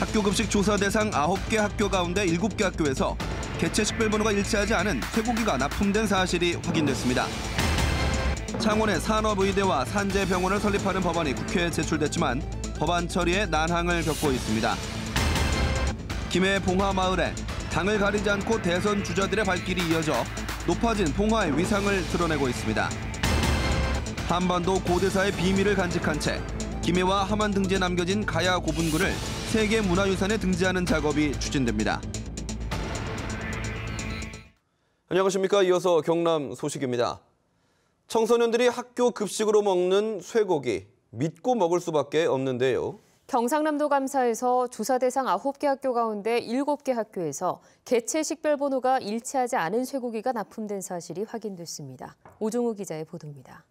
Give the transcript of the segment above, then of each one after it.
학교급식 조사 대상 9개 학교 가운데 7개 학교에서 개체 식별번호가 일치하지 않은 쇠고기가 납품된 사실이 확인됐습니다. 창원의 산업의대와 산재병원을 설립하는 법안이 국회에 제출됐지만 법안 처리에 난항을 겪고 있습니다. 김해 봉화마을에 당을 가리지 않고 대선 주자들의 발길이 이어져 높아진 봉화의 위상을 드러내고 있습니다. 한반도 고대사의 비밀을 간직한 채 김해와 함안 등지에 남겨진 가야 고분군을 세계문화유산에 등재하는 작업이 추진됩니다. 안녕하십니까. 이어서 경남 소식입니다. 청소년들이 학교 급식으로 먹는 쇠고기, 믿고 먹을 수밖에 없는데요. 경상남도 감사에서 조사 대상 9개 학교 가운데 7개 학교에서 개체 식별번호가 일치하지 않은 쇠고기가 납품된 사실이 확인됐습니다. 오종우 기자의 보도입니다.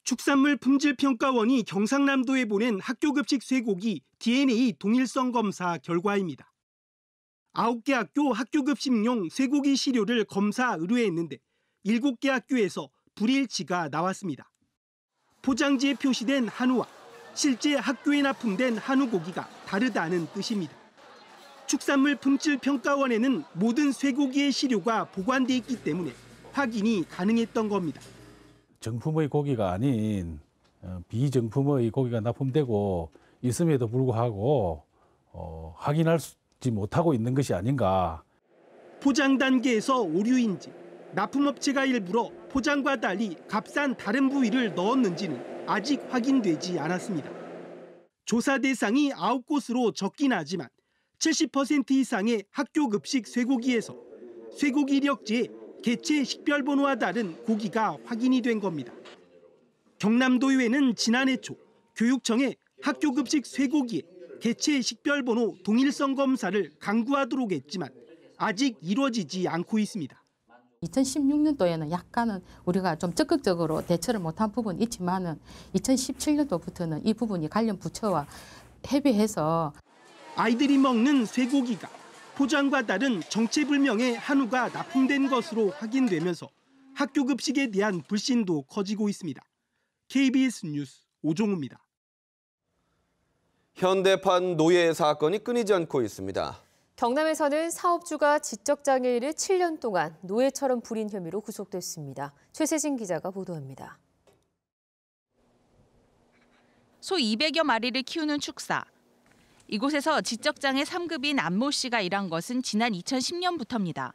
축산물 품질평가원이 경상남도에 보낸 학교급식 쇠고기 DNA 동일성 검사 결과입니다. 9개 학교 학교급식용 쇠고기 시료를 검사 의뢰했는데 7개 학교에서 불일치가 나왔습니다. 포장지에 표시된 한우와 실제 학교에 납품된 한우고기가 다르다는 뜻입니다. 축산물 품질평가원에는 모든 쇠고기의 시료가 보관돼 있기 때문에 확인이 가능했던 겁니다. 정품의 고기가 아닌 비정품의 고기가 납품되고 있음에도 불구하고 확인하지 못하고 있는 것이 아닌가. 포장 단계에서 오류인지 납품업체가 일부러 포장과 달리 값싼 다른 부위를 넣었는지는 아직 확인되지 않았습니다. 조사 대상이 9곳으로 적긴 하지만 70% 이상의 학교급식 쇠고기에서 쇠고기 이력지에 개체 식별번호와 다른 고기가 확인이 된 겁니다. 경남도의회는 지난해 초 교육청에 학교급식 쇠고기에 개체 식별번호 동일성 검사를 강구하도록 했지만 아직 이루어지지 않고 있습니다. 2016년도에는 약간은 우리가 좀 적극적으로 대처를 못한 부분이 있지만은 2017년도부터는 이 부분이 관련 부처와 협의해서 아이들이 먹는 쇠고기가 포장과 다른 정체불명의 한우가 납품된 것으로 확인되면서 학교급식에 대한 불신도 커지고 있습니다. KBS 뉴스 오종우입니다. 현대판 노예 사건이 끊이지 않고 있습니다. 경남에서는 사업주가 지적장애인을 7년 동안 노예처럼 부린 혐의로 구속됐습니다. 최세진 기자가 보도합니다. 소 200여 마리를 키우는 축사. 이곳에서 지적장애 3급인 안모 씨가 일한 것은 지난 2010년부터입니다.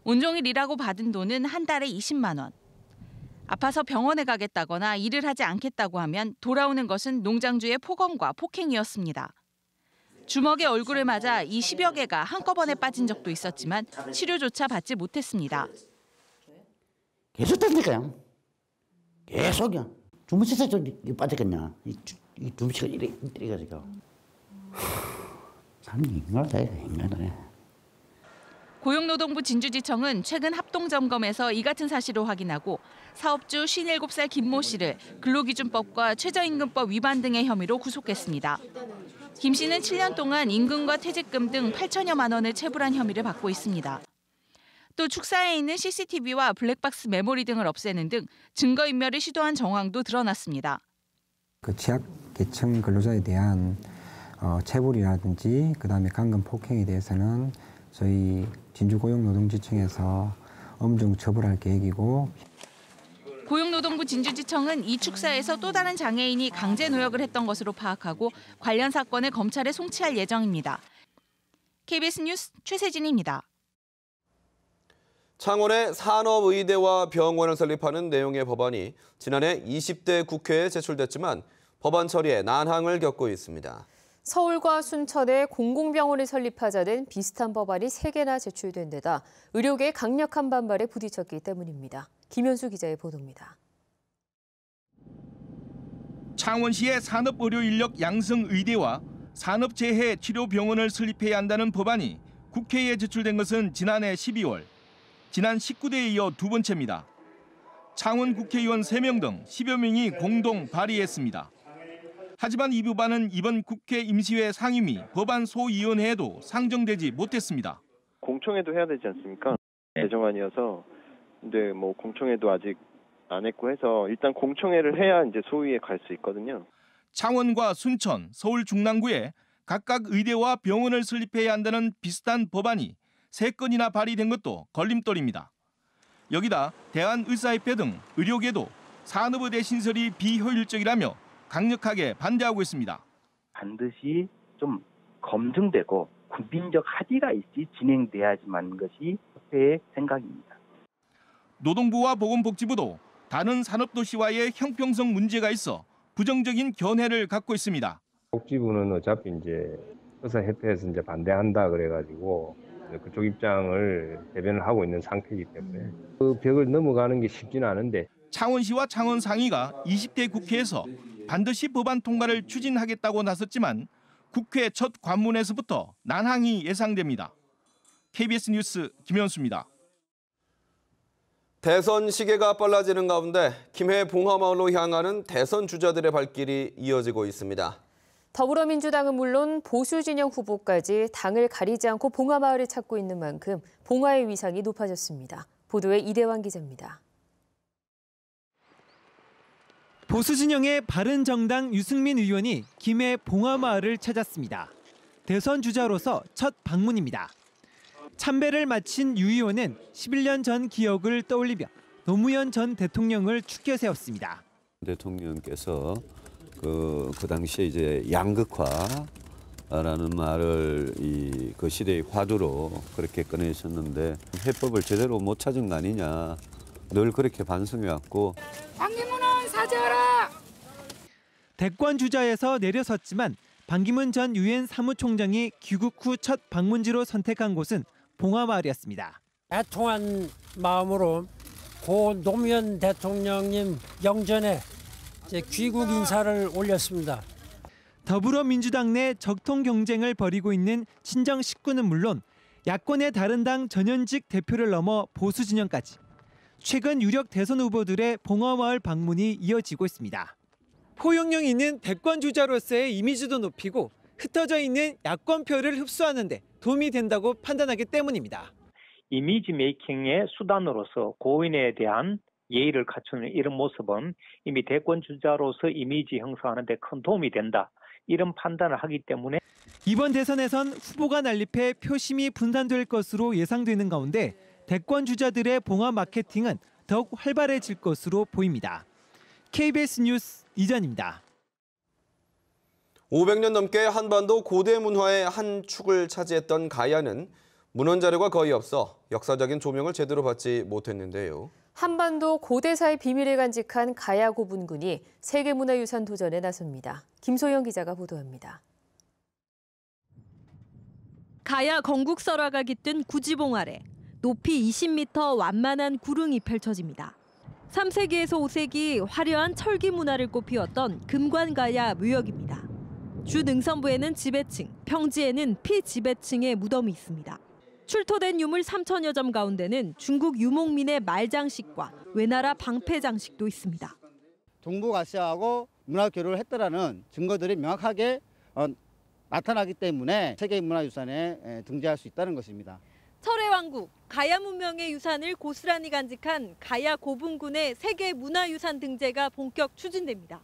온종일 일하고 받은 돈은 한 달에 20만 원. 아파서 병원에 가겠다거나 일을 하지 않겠다고 하면 돌아오는 것은 농장주의 폭언과 폭행이었습니다. 주먹에 얼굴을 맞아 이 10여 개가 한꺼번에 빠진 적도 있었지만 치료조차 받지 못했습니다. 계속 던질까요? 계속이요. 주무시서 좀 빠졌겠냐. 이 주무시가 이래가지고. 참 인간하다, 인간하네. 고용노동부 진주지청은 최근 합동점검에서 이 같은 사실을 확인하고 사업주 57살 김모 씨를 근로기준법과 최저임금법 위반 등의 혐의로 구속했습니다. 김 씨는 7년 동안 임금과 퇴직금 등 8천여만 원을 체불한 혐의를 받고 있습니다. 또 축사에 있는 CCTV와 블랙박스 메모리 등을 없애는 등 증거인멸을 시도한 정황도 드러났습니다. 그 취약계층 근로자에 대한 체불이라든지 그다음에 강금 폭행에 대해서는 저희 진주고용노동지청에서 엄중 처벌할 계획이고. 고용노동부 진주지청은 이 축사에서 또 다른 장애인이 강제 노역을 했던 것으로 파악하고 관련 사건을 검찰에 송치할 예정입니다. KBS 뉴스 최세진입니다. 창원의 산업의대와 병원을 설립하는 내용의 법안이 지난해 20대 국회에 제출됐지만 법안 처리에 난항을 겪고 있습니다. 서울과 순천에 공공병원을 설립하자는 비슷한 법안이 3개나 제출된 데다 의료계의 강력한 반발에 부딪혔기 때문입니다. 김현수 기자의 보도입니다. 창원시의 산업의료인력 양성의대와 산업재해치료병원을 설립해야 한다는 법안이 국회에 제출된 것은 지난해 12월, 지난 19대에 이어 두 번째입니다. 창원 국회의원 3명 등 10여 명이 공동 발의했습니다. 하지만 이 법안은 이번 국회 임시회 상임위 법안 소위원회에도 상정되지 못했습니다. 공청회도 해야 되지 않습니까? 개정안이어서 근데 뭐 공청회도 아직 안 했고 해서 일단 공청회를 해야 이제 소위에 갈 수 있거든요. 창원과 순천, 서울 중랑구에 각각 의대와 병원을 설립해야 한다는 비슷한 법안이 3건이나 발의된 것도 걸림돌입니다. 여기다 대한의사협회 등 의료계도 산업의대 신설이 비효율적이라며 강력하게 반대하고 있습니다. 반드시 좀 검증되고 국민적 합의가 있이 진행돼야지만 것이 협회의 생각입니다. 노동부와 보건복지부도 다른 산업도시와의 형평성 문제가 있어 부정적인 견해를 갖고 있습니다. 복지부는 어차피 이제 의사협회에서 이제 반대한다 그래가지고 그쪽 입장을 대변을 하고 있는 상태이기 때문에 그 벽을 넘어가는 게 쉽지는 않은데 창원시와 창원상의가 20대 국회에서 반드시 법안 통과를 추진하겠다고 나섰지만 국회 첫 관문에서부터 난항이 예상됩니다. KBS 뉴스 김현수입니다. 대선 시계가 빨라지는 가운데 김해 봉화마을로 향하는 대선 주자들의 발길이 이어지고 있습니다. 더불어민주당은 물론 보수 진영 후보까지 당을 가리지 않고 봉화마을을 찾고 있는 만큼 봉화의 위상이 높아졌습니다. 보도에 이대환 기자입니다. 보수 진영의 바른정당 유승민 의원이 김해 봉화마을을 찾았습니다. 대선 주자로서 첫 방문입니다. 참배를 마친 유 의원은 11년 전 기억을 떠올리며 노무현 전 대통령을 축켜 세웠습니다. 대통령께서 그 당시에 이제 양극화라는 말을 그 시대의 화두로 그렇게 꺼내셨는데 해법을 제대로 못 찾은 거 아니냐 늘 그렇게 반성해왔고. 반기문은 사죄하라! 대권 주자에서 내려섰지만 반기문 전 유엔 사무총장이 귀국 후 첫 방문지로 선택한 곳은 봉화마을이었습니다. 애통한 마음으로 고 노무현 대통령님 영전에 귀국 인사를 올렸습니다. 더불어민주당 내 적통 경쟁을 벌이고 있는 친정 식구는 물론 야권의 다른 당 전현직 대표를 넘어 보수 진영까지 최근 유력 대선 후보들의 봉화마을 방문이 이어지고 있습니다. 포용력 있는 대권 주자로서의 이미지도 높이고 흩어져 있는 야권표를 흡수하는 데 도움이 된다고 판단하기 때문입니다. 이미지 메이킹의 수단으로서 고인에 대한 예의를 갖추는 이런 모습은 이미 대권 주자로서 이미지 형성하는 데 큰 도움이 된다. 이런 판단을 하기 때문에 이번 대선에선 후보가 난립해 표심이 분산될 것으로 예상되는 가운데 대권 주자들의 봉화 마케팅은 더욱 활발해질 것으로 보입니다. KBS 뉴스 이전입니다. 500년 넘게 한반도 고대 문화의 한 축을 차지했던 가야는 문헌 자료가 거의 없어 역사적인 조명을 제대로 받지 못했는데요. 한반도 고대사의 비밀을 간직한 가야 고분군이 세계문화유산 도전에 나섭니다. 김소영 기자가 보도합니다. 가야 건국설화가 깃든 구지봉 아래 높이 20m 완만한 구릉이 펼쳐집니다. 3세기에서 5세기 화려한 철기 문화를 꽃피웠던 금관가야 묘역입니다. 주 능선부에는 지배층, 평지에는 피지배층의 무덤이 있습니다. 출토된 유물 3,000여 점 가운데는 중국 유목민의 말장식과 외나라 방패 장식도 있습니다. 동북아시아하고 문화 교류를 했다라는 증거들이 명확하게 나타나기 때문에 세계문화유산에 등재할 수 있다는 것입니다. 철의 왕국, 가야 문명의 유산을 고스란히 간직한 가야 고분군의 세계문화유산 등재가 본격 추진됩니다.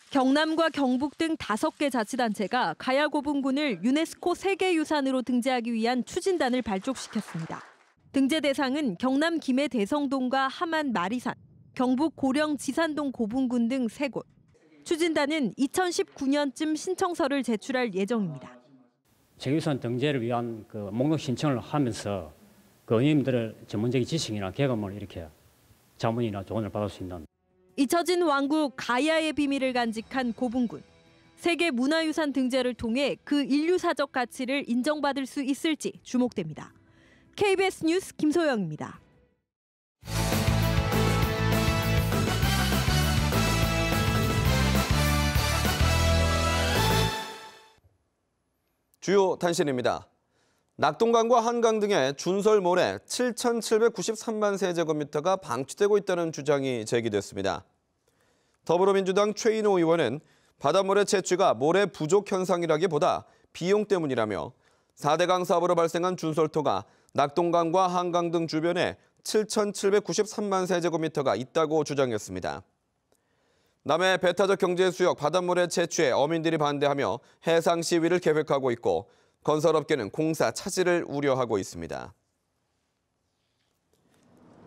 경남과 경북 등 5개 자치단체가 가야 고분군을 유네스코 세계유산으로 등재하기 위한 추진단을 발족시켰습니다. 등재 대상은 경남 김해 대성동과 함안 마리산, 경북 고령 지산동 고분군 등 3곳. 추진단은 2019년쯤 신청서를 제출할 예정입니다. 세계유산 등재를 위한 그 목록 신청을 하면서 그 의원님들의 전문적인 지식이나 경험을 이렇게 자문이나 조언을 받을 수 있는. 잊혀진 왕국 가야의 비밀을 간직한 고분군. 세계 문화유산 등재를 통해 그 인류사적 가치를 인정받을 수 있을지 주목됩니다. KBS 뉴스 김소영입니다. 주요 단신입니다. 낙동강과 한강 등의 준설모래 7,793만 세제곱미터가 방치되고 있다는 주장이 제기됐습니다. 더불어민주당 최인호 의원은 바닷물의 채취가 모래 부족 현상이라기보다 비용 때문이라며 4대강 사업으로 발생한 준설토가 낙동강과 한강 등 주변에 7,793만 세제곱미터가 있다고 주장했습니다. 남해 배타적 경제수역 바닷물의 채취에 어민들이 반대하며 해상 시위를 계획하고 있고 건설업계는 공사 차질을 우려하고 있습니다.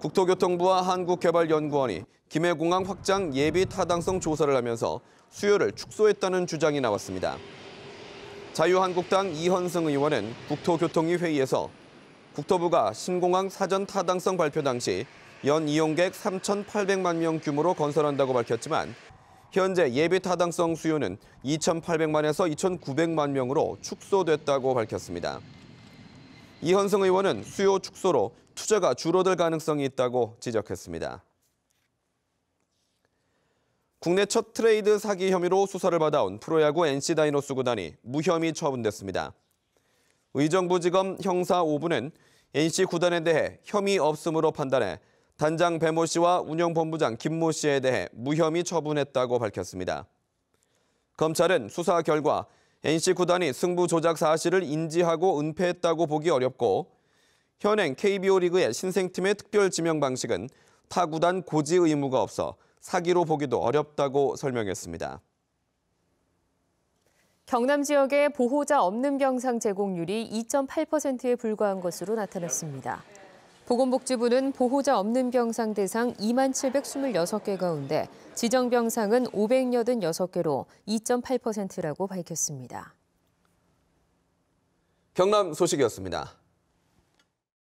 국토교통부와 한국개발연구원이 김해공항 확장 예비 타당성 조사를 하면서 수요를 축소했다는 주장이 나왔습니다. 자유한국당 이현승 의원은 국토교통위 회의에서 국토부가 신공항 사전 타당성 발표 당시 연 이용객 3,800만 명 규모로 건설한다고 밝혔지만 현재 예비 타당성 수요는 2,800만에서 2,900만 명으로 축소됐다고 밝혔습니다. 이현승 의원은 수요 축소로 투자가 줄어들 가능성이 있다고 지적했습니다. 국내 첫 트레이드 사기 혐의로 수사를 받아온 프로야구 NC 다이노스 구단이 무혐의 처분됐습니다. 의정부지검 형사 5부는 NC 구단에 대해 혐의 없음으로 판단해 단장 배모 씨와 운영본부장 김모 씨에 대해 무혐의 처분했다고 밝혔습니다. 검찰은 수사 결과 NC 구단이 승부 조작 사실을 인지하고 은폐했다고 보기 어렵고 현행 KBO 리그의 신생팀의 특별 지명 방식은 타 구단 고지 의무가 없어 사기로 보기도 어렵다고 설명했습니다. 경남 지역의 보호자 없는 병상 제공률이 2.8%에 불과한 것으로 나타났습니다. 보건복지부는 보호자 없는 병상 대상 2726개 가운데 지정 병상은 586개로 2.8%라고 밝혔습니다. 경남 소식이었습니다.